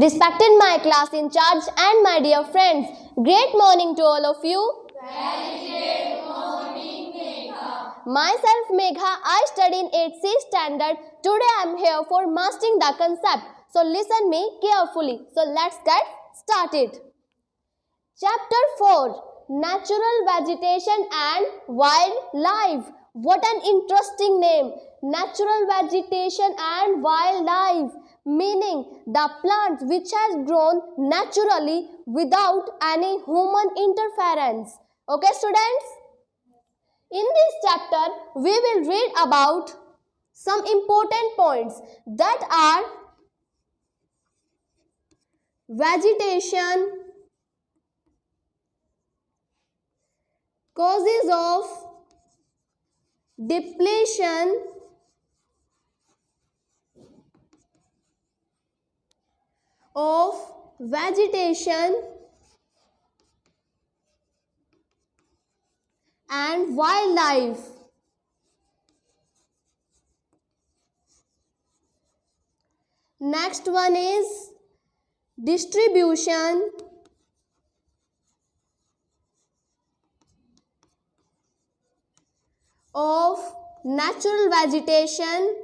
Respected my class in charge and my dear friends, great morning to all of you. Very great morning, Megha. Myself Megha, I study in 8th standard. Today I am here for mastering the concept. So listen me carefully. So let's get started. Chapter 4, Natural Vegetation and Wildlife. What an interesting name. Natural vegetation and wildlife. Meaning the plants which has grown naturally without any human interference. Okay students? In this chapter, we will read about some important points that are vegetation, causes of depletion of vegetation and wildlife. Next one is distribution of natural vegetation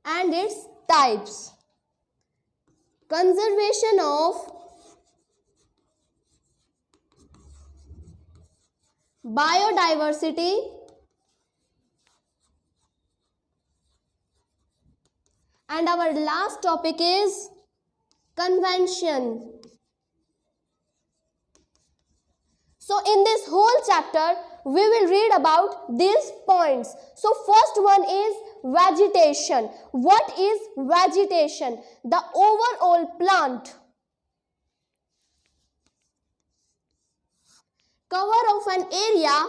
and its types. Conservation of biodiversity and our last topic is convention. So in this whole chapter we will read about these points. So first one is vegetation. What is vegetation? The overall plant cover of an area.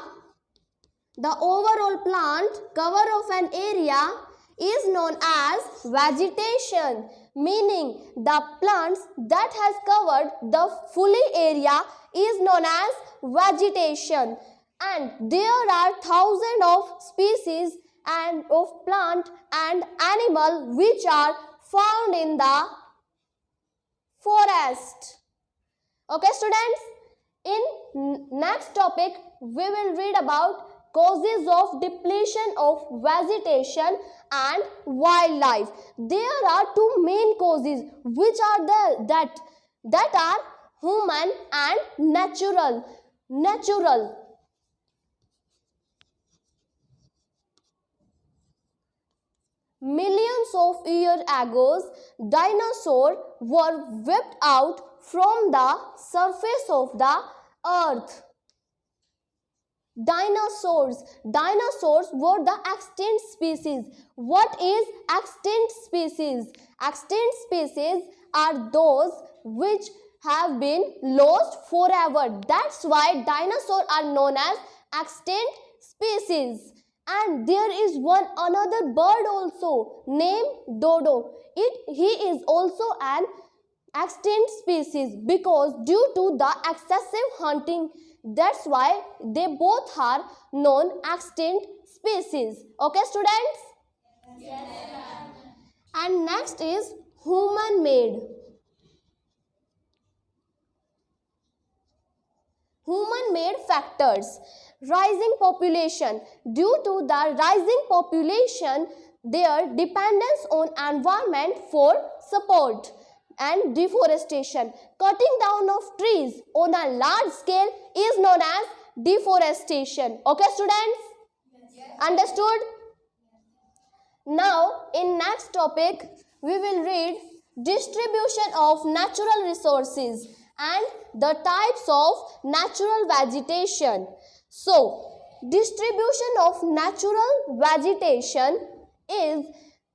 The overall plant cover of an area is known as vegetation, meaning the plants that has covered the fully area is known as vegetation. And there are thousands of species and of plant and animal which are found in the forest. Okay students, in next topic we will read about causes of depletion of vegetation and wildlife. There are two main causes which are that are human and natural. Millions of years ago, dinosaurs were wiped out from the surface of the earth. Dinosaurs were the extinct species. What is extinct species? Extinct species are those which have been lost forever. That's why dinosaurs are known as extinct species. And there is one another bird also named dodo. He is also an extinct species because due to the excessive hunting, that's why they both are known extinct species. Okay students? Yes, ma'am. And next is human made. Human made factors. Rising population. Due to the rising population, their dependence on environment for support and deforestation. Cutting down of trees on a large scale is known as deforestation. Okay students? Yes. Understood? Now in next topic we will read distribution of natural resources and the types of natural vegetation. So distribution of natural vegetation is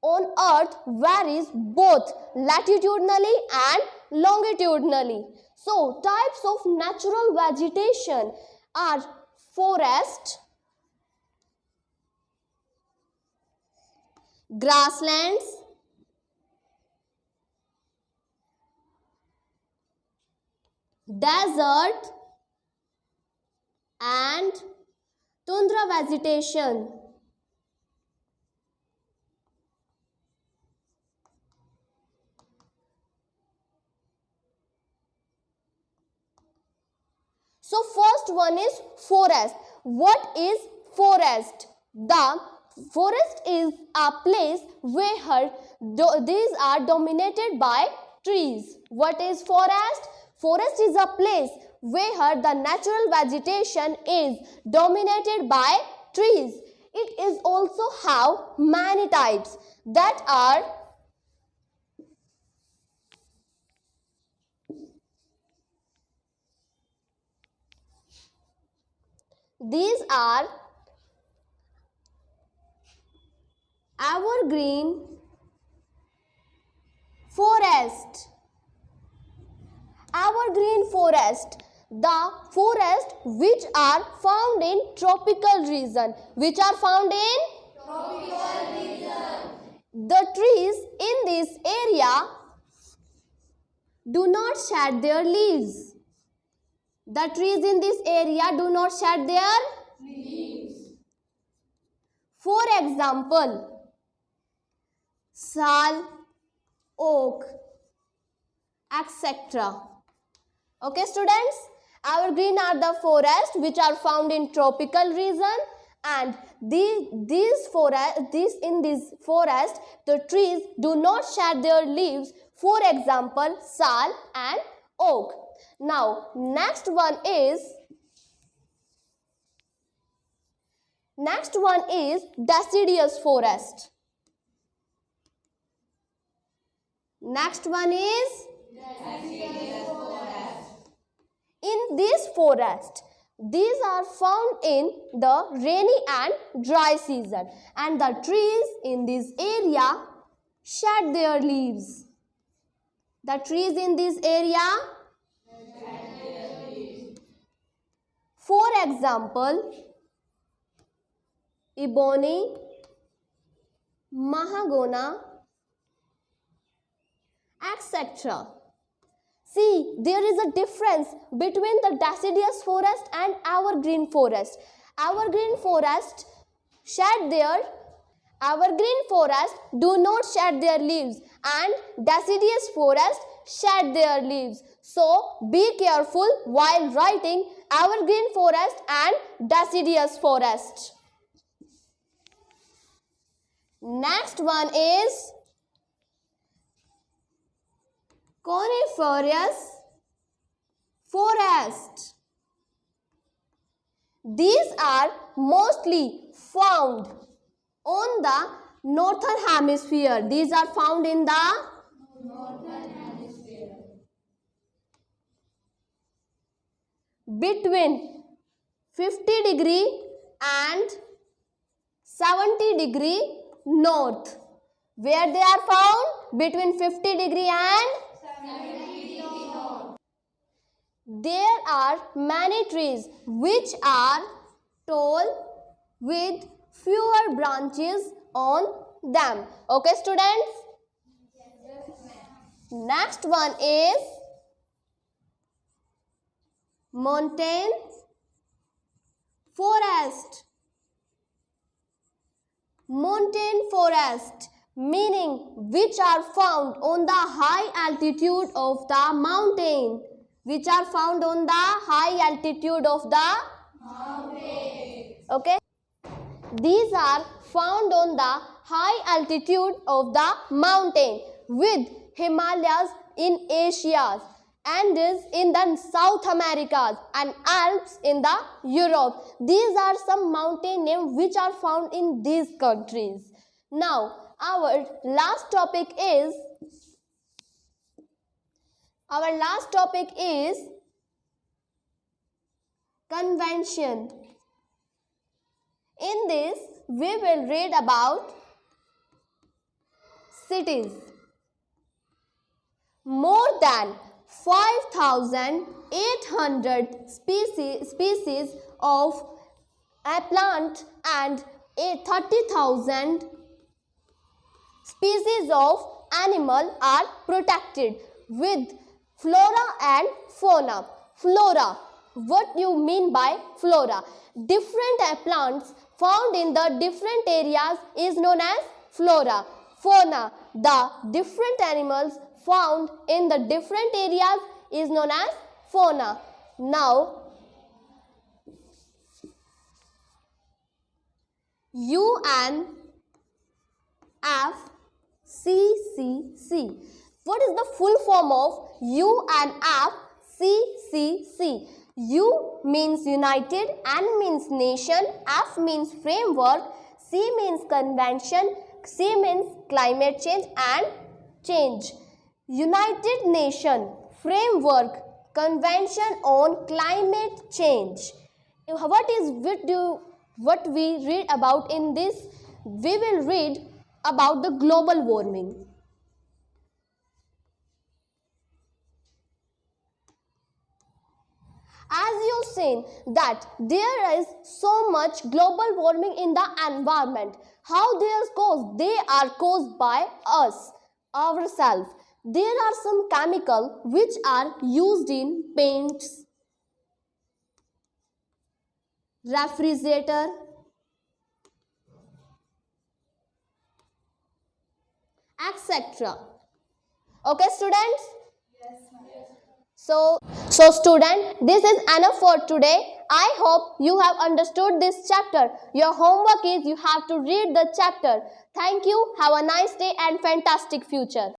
on earth varies both latitudinally and longitudinally. So types of natural vegetation are forest, grasslands, desert and tundra vegetation. So first one is forest. What is forest? The forest is a place where these are dominated by trees. What is forest? Forest is a place where the natural vegetation is dominated by trees. It is also have many types that are these are evergreen forest. Evergreen forest, the forest which are found in tropical region. Which are found in Tropical region. the trees in this area do not shed their leaves. The trees in this area do not shed their Leaves. For example, sal, oak, etc. Okay, students, evergreen are the forests which are found in tropical region, and in this forest the trees do not shed their leaves. For example, sal and oak. Now next one is deciduous forest. Next one is in this forest. These are found in the rainy and dry season, and the trees in this area shed their leaves. The trees in this area, for example, ebony, mahagona, etc. See, there is a difference between the deciduous forest and evergreen forest. Evergreen forest do not shed their leaves, and deciduous forest shed their leaves. So be careful while writing evergreen forest and deciduous forest. Next one is coniferous forest. These are mostly found on the northern hemisphere. These are found in the Northern hemisphere. between 50 degree and 70 degree north. Where they are found? Between 50 degree and there are many trees which are tall with fewer branches on them. Okay, students? Next one is mountain forest. Mountain forest, meaning which are found on the high altitude of the mountain. Which are found on the high altitude of the Mountain. okay. These are found on the high altitude of the mountain, with Himalayas in Asia, Andes in the South Americas, and Alps in the Europe. These are some mountain names which are found in these countries. Now our last topic is convention. In this, we will read about cities. More than 5,800 species of a plant and 30,000 species of animal are protected with flora and fauna. Flora. What do you mean by flora? Different plants found in the different areas is known as flora. Fauna. The different animals found in the different areas is known as fauna. Now, UNFCCC. What is the full form of UNFCCC? U means United, N means nation, F means framework, C means convention, C means climate change and change. United Nation Framework Convention on Climate Change. What we read about in this? We will read about the global warming. As you've seen that there is so much global warming in the environment. How they are caused? They are caused by us, ourselves. There are some chemicals which are used in paints, refrigerator, etc. Okay, students? Yes, ma'am. So student, this is enough for today. I hope you have understood this chapter. Your homework is you have to read the chapter. Thank you. Have a nice day and fantastic future.